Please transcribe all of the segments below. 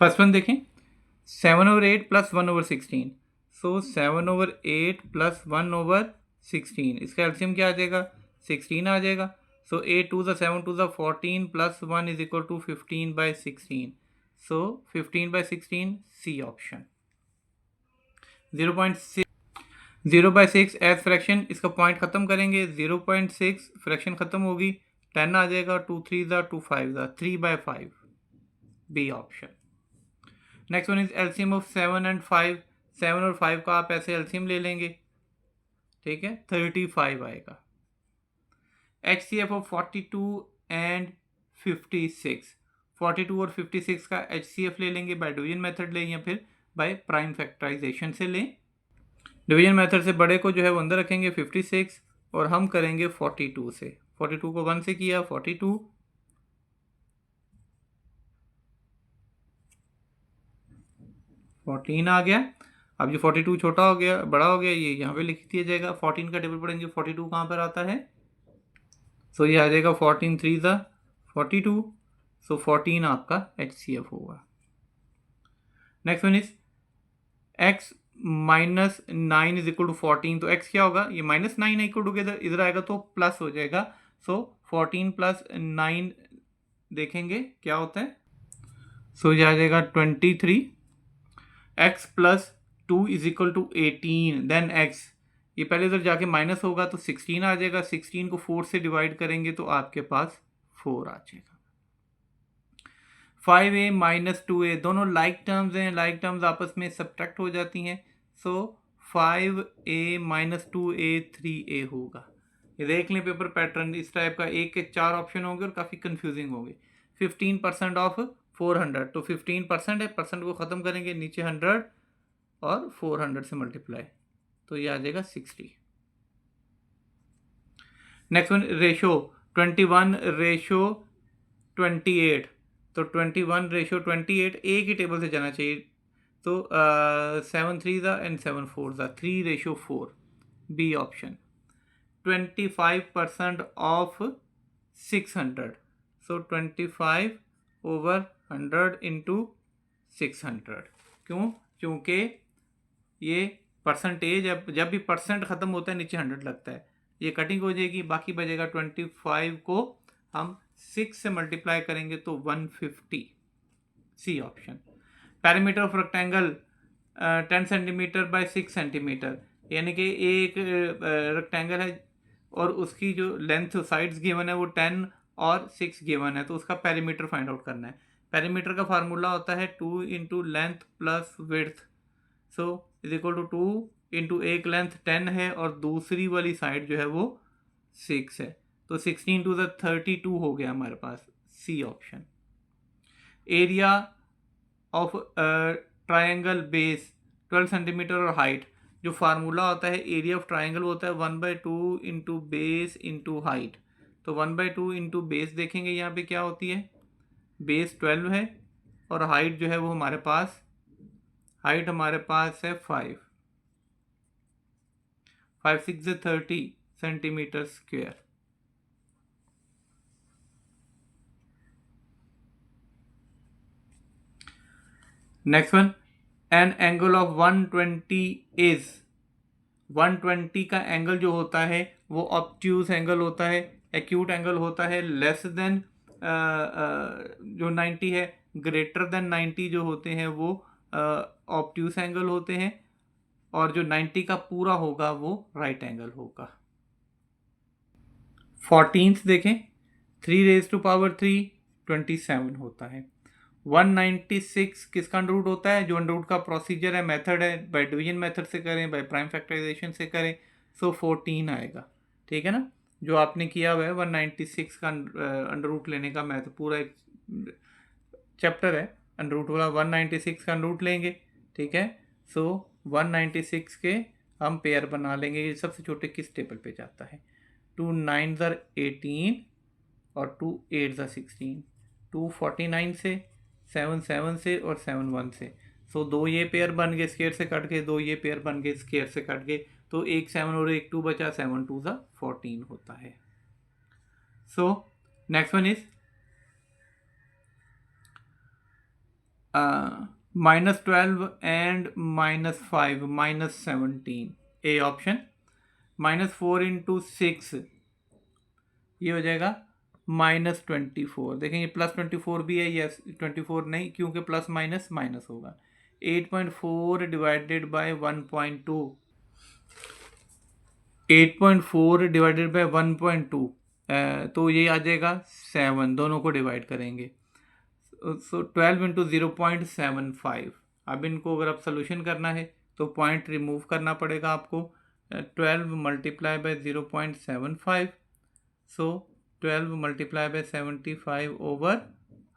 First one देखें, 7/8 plus 1/16, सो 7/8 plus 1/16, इसका LCM क्या आ जाएगा, 16 आ जाएगा। So 8 2 7 2 14 plus 1 is equal to 15/16, so 15/16 C option. 0.6 as fraction, इसका पॉइंट खत्म करेंगे, 0.6 फ्रैक्शन खत्म होगी, 10 आ जाएगा, 2 3 2 5 3/5, B option. Next one is LCM of 7 and 5, 7 और 5 का आप ऐसे एलसीएम ले लेंगे, ठीक है, 35 आएगा। HCF ऑफ 42 एंड 56, 42 और 56 का HCF ले लेंगे, बाय डिवीजन मेथड लें या फिर बाय प्राइम फैक्टराइजेशन से लें। डिवीजन मेथड से बड़े को जो है वो अंदर रखेंगे 56 और हम करेंगे 42 से, 42 को 1 से किया, 42 14 आ गया। अब ये 42 छोटा हो गया, बड़ा हो गया, ये यहाँ पे लिख दिया जाएगा। 14 का टेबल पढ़ेंगे, 42 कहाँ पर आता है, सो ये आ जाएगा 14 3 42, सो 14 आपका HCF होगा। Next one is x minus 9 is equal to 14, तो x क्या होगा, ये -9 इक्वल टू इधर आएगा तो प्लस हो जाएगा, सो 14 प्लस 9 देखेंगे क्या होता है, सो ये आ जाएगा 23, x plus 2 is equal to 18, then x, ये पहले इधर जाके माइनस होगा तो 16 आ जाएगा, 16 को 4 से डिवाइड करेंगे तो आपके पास 4 आ जाएगा। 5a माइनस 2a, दोनों लाइक टर्म्स हैं, लाइक टर्म्स आपस में सब्ट्रैक्ट हो जाती हैं, सो 5a माइनस 2a 3a होगा। ये देख लें पेपर पैटर्न इस टाइप का, एक के 4 ऑप्शन होंगे और काफ़ी कंफ्यूजिंग होंगे। 15% ऑफ 400, तो 15% है, परसेंट को ख़त्म करेंगे, नीचे 100 और 400 से मल्टीप्लाई, तो ये आ जाएगा 60। नेक्स्ट वन रेशो 21/28, तो 21/28 एक ही टेबल से जाना चाहिए, तो 7 3 and 7 4 3/4, B option. 25% of 600, so 25/100 into 600, क्यों, क्योंकि ये परसेंटेज, जब भी परसेंट ख़त्म होता है नीचे 100 लगता है, ये कटिंग हो जाएगी, बाकी बचेगा 25 को हम 6 से मल्टीप्लाई करेंगे तो 150, C option. Parameter of rectangle 10 centimetre by 6 centimetre, यानी कि एक रेक्टेंगल है और उसकी जो लेंथ साइड्स गिवन है वो 10 और 6 गिवन है, तो उसका पैरामीटर फाइंड आउट करना है। पैरामीटर का फार्मूला होता है 2 into length plus width, so is equal to 2 into एक लेंथ 10 है और दूसरी वाली साइड जो है वो 6 है, तो 16 टू 32 हो गया हमारे पास, C option. Area of triangle base 12 centimetre और हाइट, जो फार्मूला होता है एरिया ऑफ ट्रायंगल होता है 1/2 इंटू बेस इंटू हाइट, तो 1/2 इंटू बेस देखेंगे यहाँ पे क्या होती है, बेस 12 है और हाइट जो है वो हमारे पास, हाइट हमारे पास है 5 6 30 centimetre square. Next one, an angle of 120 is, 120 का एंगल जो होता है वो ऑब्ट्यूज एंगल होता है, एक्यूट एंगल होता है, लेस देन जो 90 है, ग्रेटर देन 90 जो होते हैं वो ऑब्ट्यूज एंगल होते हैं, और जो 90 का पूरा होगा वो राइट एंगल होगा। 14th देखें, 3⁻³ 27 होता है। 196 किसका अंडर रूट होता है, जो अंडर रूट का प्रोसीजर है, मेथड है, बाय डिवीजन मेथड से करें, बाय प्राइम फैक्टराइजेशन से करें, सो 14 आएगा, ठीक है ना। जो आपने किया हुआ है 196 का अंडर रूट लेने का मैथ, पूरा एक चैप्टर है अंडर रूट वाला, 196 का अंडर रूट लेंगे, ठीक है। सो 196 के हम पेयर बना लेंगे, ये सबसे छोटे किस टेबल पे जाता है, 2 9 18 और 2 8 16, 2 49 से, 7 7 से और 7 1 से, सो दो ये पेयर बन गए स्क्वायर से कट के, दो ये पेयर बन गए स्क्वायर से कट के, तो एक 7 और एक 2 बचा, 7 2 14 होता है। So next one is -12 and -5 -17, A option. -4 × 6 ये हो जाएगा -24। देखेंगे +24 भी है, यस 24 नहीं, क्योंकि प्लस माइनस माइनस होगा। 8.4 डिवाइडेड बाय 1.2, 8.4 डिवाइडेड बाय 1.2, तो ये आ जाएगा 7, दोनों को डिवाइड करेंगे। सो 12 × 0.75। अब इनको अगर आप सोल्यूशन करना है तो पॉइंट रिमूव करना पड़ेगा आपको। 12 multiply by 0.75, so 12 multiply by 75 over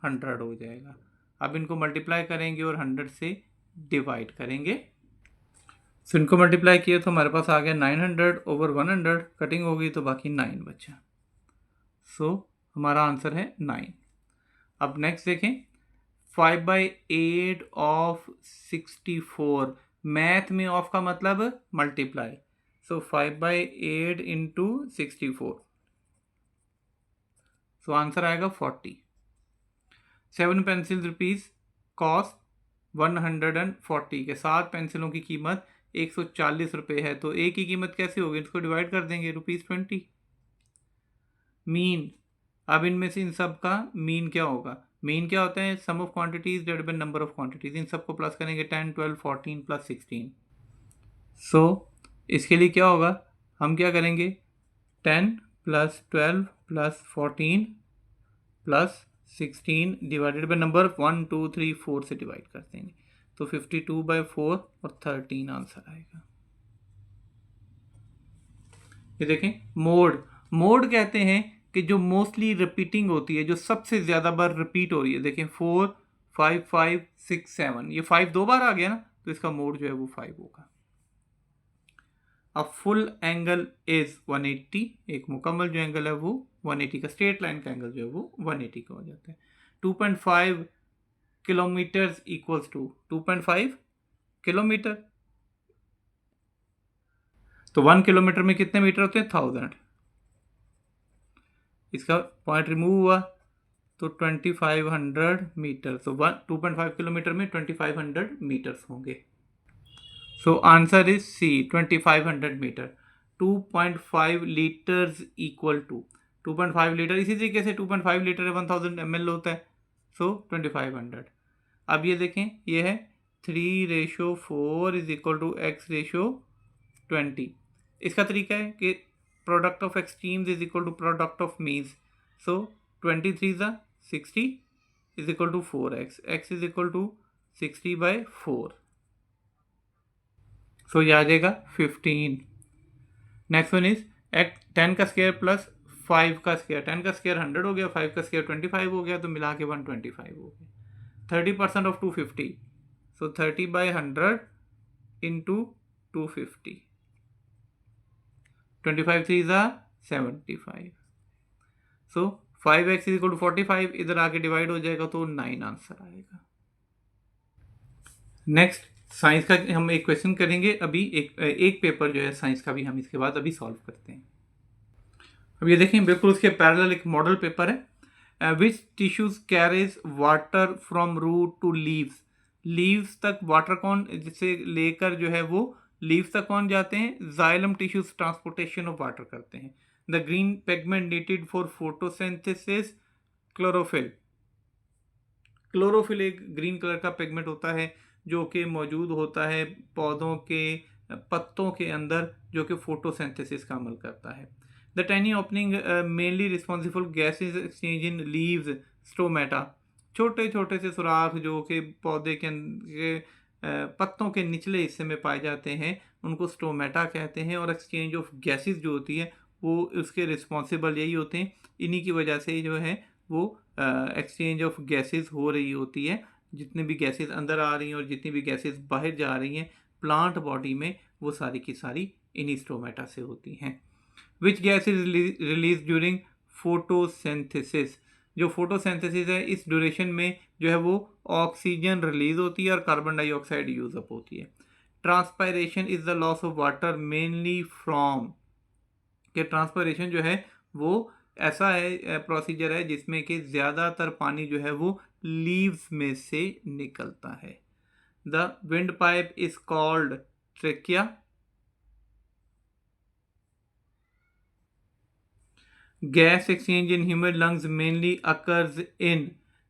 100 हो जाएगा। अब इनको मल्टीप्लाई करेंगे और 100 से डिवाइड करेंगे। सो इनको मल्टीप्लाई किए तो हमारे पास आ गया 900 ओवर 100, कटिंग होगी तो बाकी 9 बचा। सो हमारा आंसर है 9। अब नेक्स्ट देखें, 5/8 ऑफ 64। मैथ में ऑफ का मतलब मल्टीप्लाई, सो 5/8 इंटू 64, सो आंसर आएगा 40। 7 पेंसिल रुपीज कॉस्ट 140 के 7 पेंसिलों की कीमत 140 रुपये है, तो एक की कीमत कैसे होगी, इसको डिवाइड कर देंगे ₹20। मीन, अब इनमें से इन सब का मीन क्या होगा? मीन क्या होता है? Sum of quantities divided by number of quantities. इन सबको प्लस करेंगे 10, 12, 14 प्लस 16। सो इसके लिए क्या होगा, हम क्या करेंगे, 10 + 12 + 14 + 16 डिवाइडेड बाय नंबर 1, 2, 3, 4 से डिवाइड कर देंगे, तो 52/4 और 13 आंसर आएगा। ये देखें, मोड, मोड कहते हैं कि जो मोस्टली रिपीटिंग होती है, जो सबसे ज़्यादा बार रिपीट हो रही है। देखें 4, 5, 5, 6, 7, ये 5 2 बार आ गया ना, तो इसका मोड जो है वो 5 होगा। अब फुल एंगल इज 180, एक मुकम्मल जो एंगल है वो 180 का, स्ट्रेट लाइन का एंगल जो है वो 180 का हो जाता है। 2.5 किलोमीटर इक्वल्स टू 2.5 किलोमीटर, तो 1 किलोमीटर में कितने मीटर होते हैं? 1000। इसका पॉइंट रिमूव हुआ तो 2500 मीटर, तो 2.5 किलोमीटर में 2500 मीटर्स होंगे। So answer is C, 2500 metre. 2.5 litres equal to 2.5 litre, इसी तरीके से 2.5 लीटर 1000 ml होता है, सो 2500। अब ये देखें, ये है 3:4 इज इक्वल टू x:20। इसका तरीका है कि product of extremes is equal to product of means, so 23 × 60 is equal to 4x, x is equal to 60/4, so ये आ जाएगा 15। नेक्स्ट वन इज 10 का स्क्वायर प्लस 5 का स्क्वायर। 10 का स्क्वायर 100 हो गया, 5 का स्क्वायर 25 हो गया, तो मिला के 125 हो गया। 30% of 250, so 30/100 into 250, 25 3 × 75, so 5x is equal to 45, इधर आके डिवाइड हो जाएगा तो 9 आंसर आएगा। नेक्स्ट साइंस का हम एक क्वेश्चन करेंगे अभी, एक पेपर जो है साइंस का भी हम इसके बाद अभी सॉल्व करते हैं। अब ये देखें, बिल्कुल उसके पैरेलल एक मॉडल पेपर है। Which tissues carries water from root to leaves. Leaves तक वाटर कौन, जिसे लेकर जो है वो लीव्स तक कौन जाते हैं? Xylem tissues transportation of water करते हैं। The green pigment needed for photosynthesis, chlorophyll. Chlorophyll एक ग्रीन कलर का पिगमेंट होता है जो कि मौजूद होता है पौधों के पत्तों के अंदर, जो कि फोटोसिंथेसिस का अमल करता है। The tiny opening mainly responsible gases exchange in leaves, stomata. छोटे छोटे से सुराख जो कि पौधे के पत्तों के निचले हिस्से में पाए जाते हैं, उनको स्टोमेटा कहते हैं। और एक्सचेंज ऑफ गैसेज जो होती है वो उसके रिस्पॉन्सिबल यही होते हैं। इन्हीं की वजह से जो है वो एक्सचेंज ऑफ गैसेस हो रही होती है। जितनी भी गैसेस अंदर आ रही हैं और जितनी भी गैसेस बाहर जा रही हैं प्लांट बॉडी में, वो सारी की सारी इन्हीं स्टोमेटा से होती हैं। Which gas is release during photosynthesis. जो फोटोसिंथेसिस है इस ड्यूरेशन में जो है वो ऑक्सीजन रिलीज होती है और कार्बन डाइऑक्साइड यूज अप होती है। Transpiration is the loss of water mainly from, कि ट्रांसपायरेशन जो है वो ऐसा है प्रोसीजर है जिसमें कि ज़्यादातर पानी जो है वो लीव्स में से निकलता है। The wind pipe is called trachea. Gas exchange in human lungs mainly occurs in,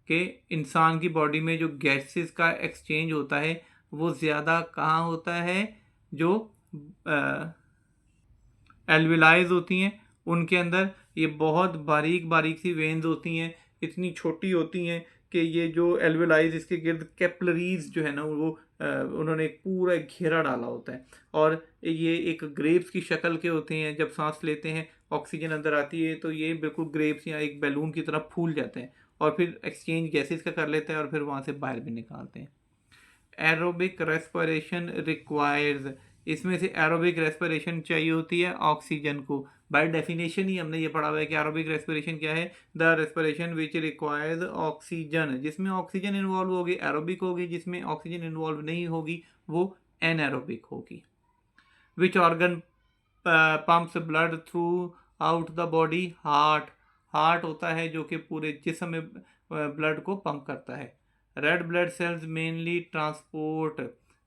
के इंसान की बॉडी में जो गैसेस का एक्सचेंज होता है वो ज़्यादा कहाँ होता है, जो एल्विलाइज होती हैं उनके अंदर। ये बहुत बारीक बारीक सी वेन्स होती हैं, इतनी छोटी होती हैं कि ये जो एल्विलाइज इसके गिर्द कैपलरीज जो है ना वो उन्होंने एक पूरा घेरा डाला होता है, और ये एक ग्रेप्स की शक्ल के होते हैं। जब सांस लेते हैं ऑक्सीजन अंदर आती है तो ये बिल्कुल ग्रेप्स या एक बैलून की तरह फूल जाते हैं, और फिर एक्सचेंज गैसेस का कर लेते हैं और फिर वहाँ से बाहर भी निकालते हैं। एरोबिक रेस्पिरेशन रिक्वायर्स, इसमें से एरोबिक रेस्पिरेशन चाहिए होती है ऑक्सीजन को। बाय डेफिनेशन ही हमने ये पढ़ा हुआ है कि एरोबिक रेस्पिरेशन क्या है, the respiration which requires oxygen, जिसमें ऑक्सीजन इन्वॉल्व होगी एरोबिक होगी, जिसमें ऑक्सीजन इन्वॉल्व नहीं होगी वो एनएरोबिक होगी। Which organ pumps blood through out the body, heart. Heart होता है जो कि पूरे जिस्म में ब्लड को पंप करता है। Red blood cells mainly transport,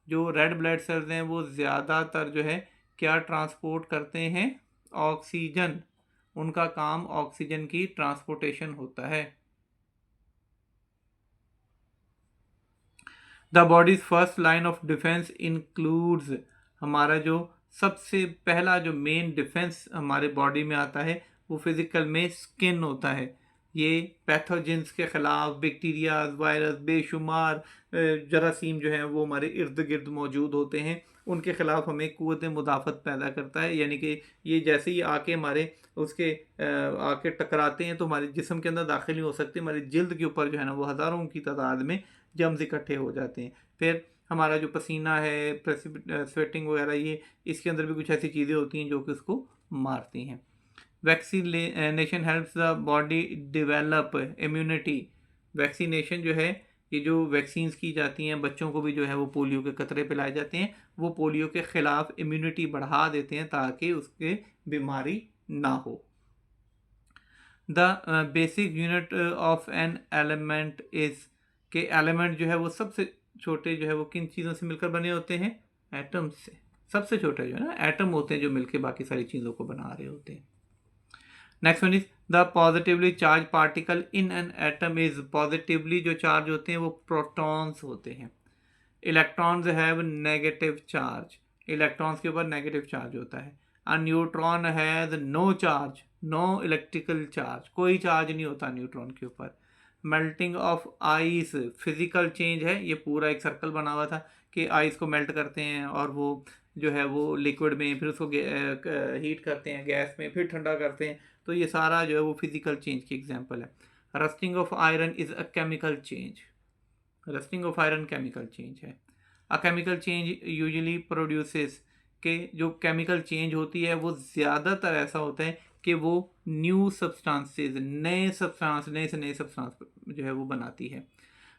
जो रेड ब्लड सेल्स हैं वो ज़्यादातर जो है क्या ट्रांसपोर्ट करते हैं, ऑक्सीजन। उनका काम ऑक्सीजन की ट्रांसपोर्टेशन होता है। The bodies first line of defence includes, हमारा जो सबसे पहला जो मेन डिफेंस हमारे बॉडी में आता है वो फिजिकल में स्किन होता है। ये पैथोजेंस के ख़िलाफ़ बैक्टीरिया, वायरस, बेशुमार जरासीम जो हैं वो हमारे इर्द गिर्द मौजूद होते हैं, उनके ख़िलाफ़ हमें क़ुव्वत मुदाफ़त पैदा करता है। यानी कि ये जैसे ही आके हमारे उसके आके टकराते हैं तो हमारे जिस्म के अंदर दाखिल नहीं हो सकते, हमारी जिल्द के ऊपर जो है ना वो हज़ारों की तादाद में जम्स इकट्ठे हो जाते हैं। फिर हमारा जो पसीना है, स्वेटिंग वगैरह, ये इसके अंदर भी कुछ ऐसी चीज़ें होती हैं जो कि उसको मारती हैं। Vaccination helps the body develop immunity, vaccination जो है ये जो वैक्सीन्स की जाती हैं बच्चों को भी जो है वो पोलियो के कतरे पिलाए जाते हैं, वो पोलियो के ख़िलाफ़ इम्यूनिटी बढ़ा देते हैं ताकि उसके बीमारी ना हो। The basic unit of an element is, के एलिमेंट जो है वो सबसे छोटे जो है वो किन चीज़ों से मिलकर बने होते हैं, एटम्स से। सबसे छोटे जो है ना एटम होते हैं जो मिलकर बाकी सारी चीज़ों को बना रहे होते हैं। Next one is the positively charge particle in an atom is, positively जो चार्ज होते हैं वो प्रोटॉन्स होते हैं। Electrons have negative charge, electrons के ऊपर नेगेटिव चार्ज होता है। A neutron has no charge, no electrical charge, कोई चार्ज नहीं होता न्यूट्रॉन के ऊपर। Melting of ice physical change है, ये पूरा एक सर्कल बना हुआ था कि आइस को मेल्ट करते हैं और वो जो है वो लिक्विड में, फिर उसको हीट करते हैं गैस में, फिर ठंडा करते हैं, तो ये सारा जो है वो फिजिकल चेंज की एग्जांपल है। Rusting of iron is a chemical change, rusting of iron chemical change है। A chemical change usually produces, के जो केमिकल चेंज होती है वो ज़्यादातर ऐसा होता है कि वो न्यू सब्सटेंसेस, नए सब्सटेंस, नए से नए सब्सटेंस जो है वो बनाती है।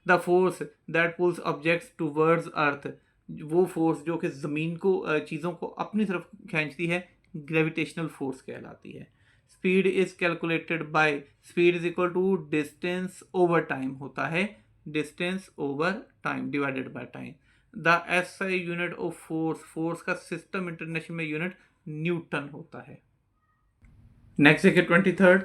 The force that pulls objects towards earth, वो फोर्स जो कि ज़मीन को, चीज़ों को अपनी तरफ खींचती है, ग्रेविटेशनल फोर्स कहलाती है। Speed is calculated by, speed is equal to distance over time होता है, distance over time divided by time. The SI unit of force, force का सिस्टम इंटरनेशनल में यूनिट न्यूटन होता है। नेक्स्ट देखिए 23rd,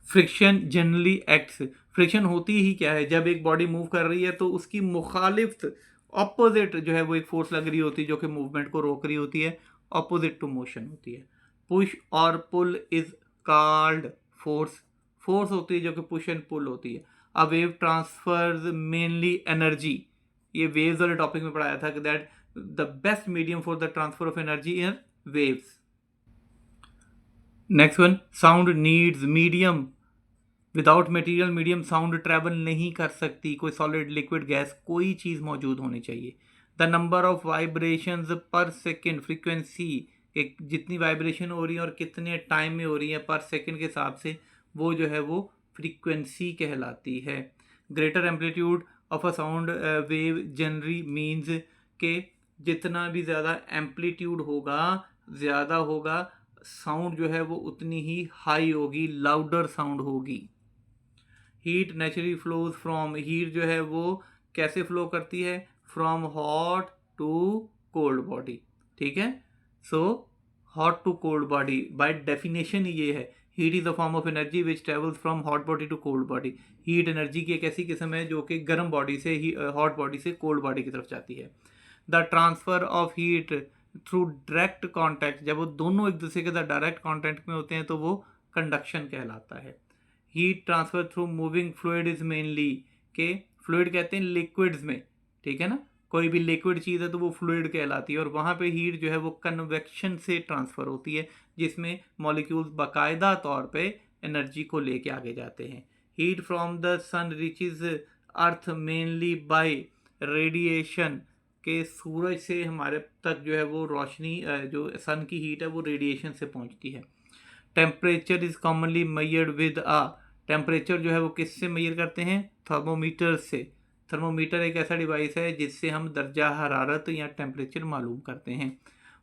friction generally acts, friction होती ही क्या है, जब एक बॉडी मूव कर रही है तो उसकी मुखालिफ ऑपोजिट जो है वो एक फोर्स लग रही होती है जो कि मूवमेंट को रोक रही होती है, ऑपोजिट टू मोशन होती है। पुश और pull is called force, force होती है जो कि पुश एंड पुल होती है। A wave transfers mainly energy, ये वेव्स वाले टॉपिक में पढ़ाया था कि that the best medium for the transfer of energy in waves. Next one, sound needs medium, without material medium sound travel नहीं कर सकती, कोई सॉलिड लिक्विड गैस कोई चीज़ मौजूद होनी चाहिए। द नंबर ऑफ वाइब्रेशंस पर सेकेंड, फ्रीक्वेंसी, एक जितनी वाइब्रेशन हो रही है और कितने टाइम में हो रही है पर सेकेंड के हिसाब से, वो जो है वो फ्रीक्वेंसी कहलाती है। Greater amplitude of a sound wave generally means के जितना भी ज़्यादा एम्पलीट्यूड होगा, ज़्यादा होगा साउंड जो है वो उतनी ही हाई होगी, लाउडर साउंड होगी। Heat naturally flows from, heat जो है वो कैसे फ्लो करती है, from hot to cold body, ठीक है। So hot to cold body by definition ये है, heat is the form of energy which travels from hot body to cold body. Heat energy की एक ऐसी किस्म है जो कि गर्म बॉडी से ही हॉट बॉडी से कोल्ड बॉडी की तरफ जाती है। The transfer of heat through direct contact, जब वो दोनों एक दूसरे के साथ डायरेक्ट कॉन्टैक्ट में होते हैं तो वो कंडक्शन कहलाता है। Heat transfer through moving fluid is mainly, के फ्लूइड कहते हैं लिक्विड्स में, ठीक है ना, कोई भी लिक्विड चीज़ है तो वो फ्लूइड कहलाती है, और वहाँ पे हीट जो है वो कन्वेक्शन से ट्रांसफ़र होती है, जिसमें मॉलिक्यूल्स बाकायदा तौर पे एनर्जी को लेके आगे जाते हैं। Heat from the sun reaches earth mainly by radiation, के सूरज से हमारे तक जो है वो रोशनी, जो सन की हीट है वो रेडिएशन से पहुंचती है। Temperature is commonly measured with a, temperature जो है वो किससे मेजर करते हैं, थर्मोमीटर से। थर्मोमीटर एक ऐसा डिवाइस है जिससे हम दर्जा हरारत या टेम्परेचर मालूम करते हैं।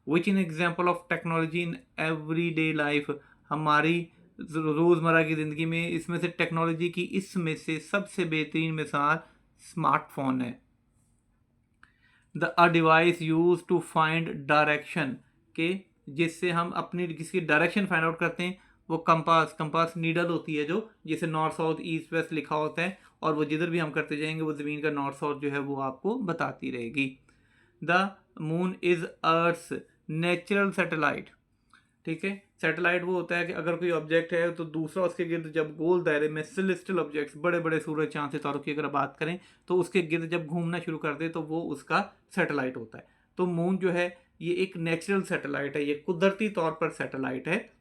Which in example of technology in everyday life, हमारी रोज़मर्रा की ज़िंदगी में इसमें से टेक्नोलॉजी की इसमें से सबसे बेहतरीन मिसाल स्मार्टफोन है। A device use to find direction, के जिससे हम अपनी किसी डायरेक्शन फाइंड आउट करते हैं। वो कंपास नीडल होती है जो जिसे नॉर्थ साउथ ईस्ट वेस्ट लिखा होता है, और वो जिधर भी हम करते जाएंगे वो ज़मीन का नॉर्थ साउथ जो है वो आपको बताती रहेगी। The moon is earth's natural satellite, ठीक है। सैटेलाइट वो होता है कि अगर कोई ऑब्जेक्ट है तो दूसरा उसके गिर्द जब गोल दायरे में सेलेस्टियल ऑब्जेक्ट्स, बड़े बड़े सूरज चांद सितारों की अगर बात करें तो उसके गिर्द जब घूमना शुरू कर दे तो वो उसका सैटेलाइट होता है। तो मून जो है ये एक नेचुरल सैटेलाइट है, ये कुदरती तौर पर सैटेलाइट है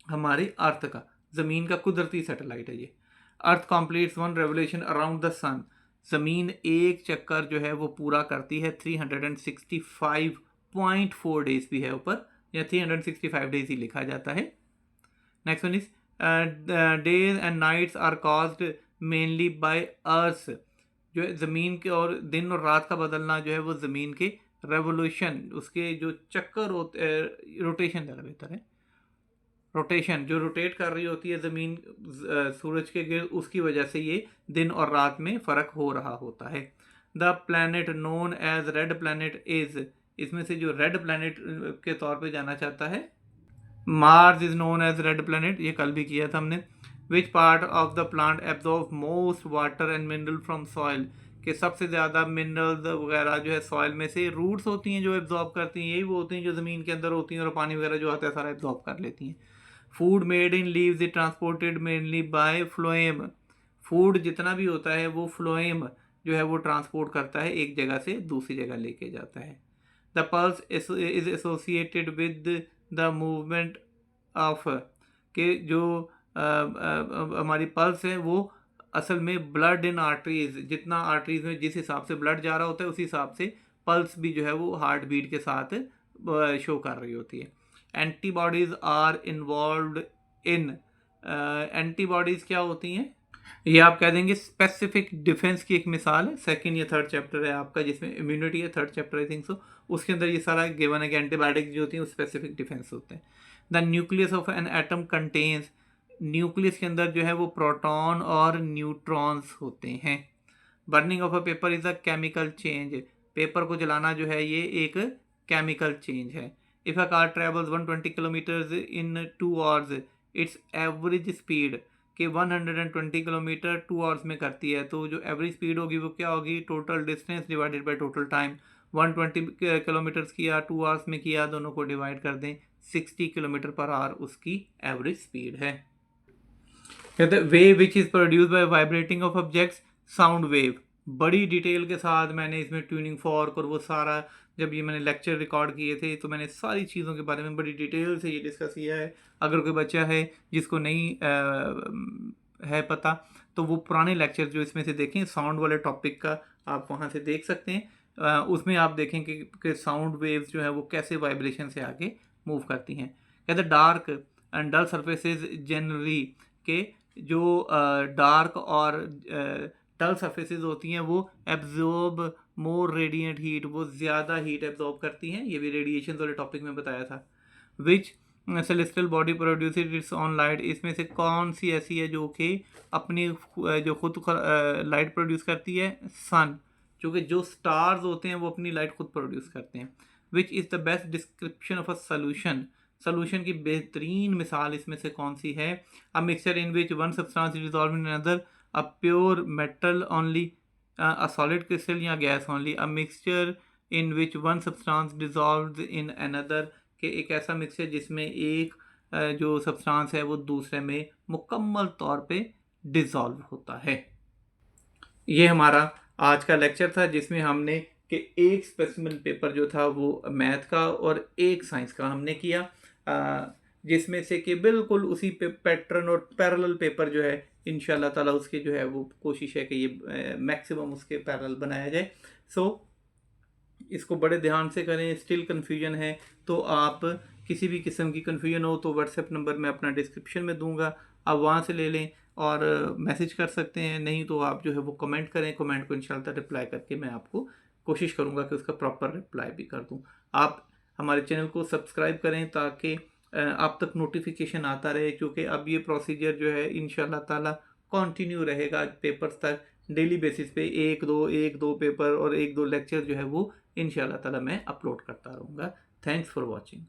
हमारी अर्थ का, ज़मीन का कुदरती सैटेलाइट है ये। अर्थ कॉम्प्लीट्स वन रेवोल्यूशन अराउंड द सन, ज़मीन एक चक्कर जो है वो पूरा करती है 365.4 डेज भी है ऊपर, या 365 डेज ही लिखा जाता है। Next one is days and nights are caused mainly by earth, जो है ज़मीन के और दिन और रात का बदलना जो है वो ज़मीन के रेवोल्यूशन, उसके जो चक्कर होते, रोटेशन ज़्यादा बेहतर है, रोटेशन जो रोटेट कर रही होती है ज़मीन सूरज के गिर्द, उसकी वजह से ये दिन और रात में फ़र्क हो रहा होता है। The planet known as red planet is, इसमें से जो रेड प्लैनेट के तौर पे जाना चाहता है, Mars is known as red planet, ये कल भी किया था हमने। Which part of the plant absorb most water and mineral from soil, कि सबसे ज़्यादा मिनरल्स वगैरह जो है सॉइल में से, रूट्स होती हैं जो एब्जॉर्ब करती हैं, यही वो होती हैं जो ज़मीन के अंदर होती हैं और पानी वगैरह जो आता है सारा एब्जॉर्ब कर लेती हैं। Food made in leaves is transported mainly by phloem, food जितना भी होता है वो फ्लोएम जो है वो ट्रांसपोर्ट करता है, एक जगह से दूसरी जगह लेके जाता है। The pulse is associated with the movement of, के जो हमारी पल्स है वो असल में ब्लड इन आर्टरीज, जितना आर्टरीज में जिस हिसाब से ब्लड जा रहा होता है उसी हिसाब से पल्स भी जो है वो हार्ट बीट के साथ शो कर रही होती है। Antibodies are involve in, antibodies क्या होती हैं, ये आप कह देंगे स्पेसिफिक डिफेंस की एक मिसाल है, सेकंड या थर्ड चैप्टर है आपका जिसमें इम्यूनिटी है, third chapter I think so, उसके अंदर ये सारा गिवन है कि एंटीबायोटिक्स जो होती हैं वो स्पेसिफिक डिफेंस होते हैं। The nucleus of an atom contains, nucleus के अंदर जो है वो प्रोटॉन और न्यूट्रॉन्स होते हैं। Burning of a paper is a chemical change, paper को जलाना जो है ये एक केमिकल चेंज है। If a car travels 120 kilometres in 2 hours, it's average speed, कि 120 किलोमीटर 2 आवर्स में करती है, तो जो एवरेज स्पीड होगी वो क्या होगी, total distance divided by total time. 120 kilometres किया 2 आवर्स में किया, दोनों को डिवाइड कर दें, 60 किलोमीटर पर आवर उसकी एवरेज स्पीड है। कहते हैं wave which is produce by vibrating of objects, sound wave. बड़ी डिटेल के साथ मैंने इसमें ट्यूनिंग फॉर्क और वो सारा, जब ये मैंने लेक्चर रिकॉर्ड किए थे तो मैंने सारी चीज़ों के बारे में बड़ी डिटेल से ये डिस्कस किया है। अगर कोई बच्चा है जिसको नहीं है पता तो वो पुराने लेक्चर जो इसमें से देखें, साउंड वाले टॉपिक का आप वहाँ से देख सकते हैं। उसमें आप देखें कि साउंड वेव्स जो है वो कैसे वाइब्रेशन से आगे मूव करती हैं। कहते dark and dull surfaces generally, के जो डार्क और डल सर्फेसेज होती हैं वो एब्जॉर्ब मोर रेडिएंट हीट, वो ज़्यादा हीट एब्जॉर्ब करती हैं, ये भी रेडिएशन वाले टॉपिक में बताया था। Which celestial body produce its own light, इसमें से कौन सी ऐसी है जो कि अपनी जो खुद लाइट प्रोड्यूस करती है? सन, क्योंकि जो स्टार्स होते हैं वो अपनी लाइट खुद प्रोड्यूस करते हैं। Which is the best description of a solution, solution की बेहतरीन मिसाल इसमें से कौन सी है? A mixture in which one substance dissolve in another, a pure metal only, a solid crystal या gas only, a mixture in which one substance dissolve in another, कि एक ऐसा मिक्सचर जिसमें एक जो सब्सटेंस है वो दूसरे में मुकम्मल तौर पे डिज़ोल्व होता है। ये हमारा आज का लेक्चर था जिसमें हमने कि एक स्पेसिमेन पेपर जो था वो मैथ का और एक साइंस का हमने किया, जिसमें से कि बिल्कुल उसी पे पैटर्न और पैरेलल पेपर जो है इंशाल्लाह ताला उसके जो है वो कोशिश है कि ये मैक्सिमम उसके पैरेलल बनाया जाए। सो इसको बड़े ध्यान से करें। स्टिल कन्फ्यूजन है तो आप किसी भी किस्म की कन्फ्यूजन हो तो व्हाट्सएप नंबर मैं अपना डिस्क्रिप्शन में दूंगा, आप वहाँ से ले लें और मैसेज कर सकते हैं। नहीं तो आप जो है वो कमेंट करें, कमेंट को इंशाल्लाह रिप्लाई करके मैं आपको कोशिश करूँगा कि उसका प्रॉपर रिप्लाई भी कर दूँ। आप हमारे चैनल को सब्सक्राइब करें ताकि आप तक नोटिफिकेशन आता रहे, क्योंकि अब ये प्रोसीजर जो है इंशाल्लाह ताला कंटिन्यू रहेगा पेपर्स तक। डेली बेसिस पे एक दो पेपर और एक दो लेक्चर जो है वो इंशाल्लाह ताला मैं अपलोड करता रहूँगा। Thanks for watching.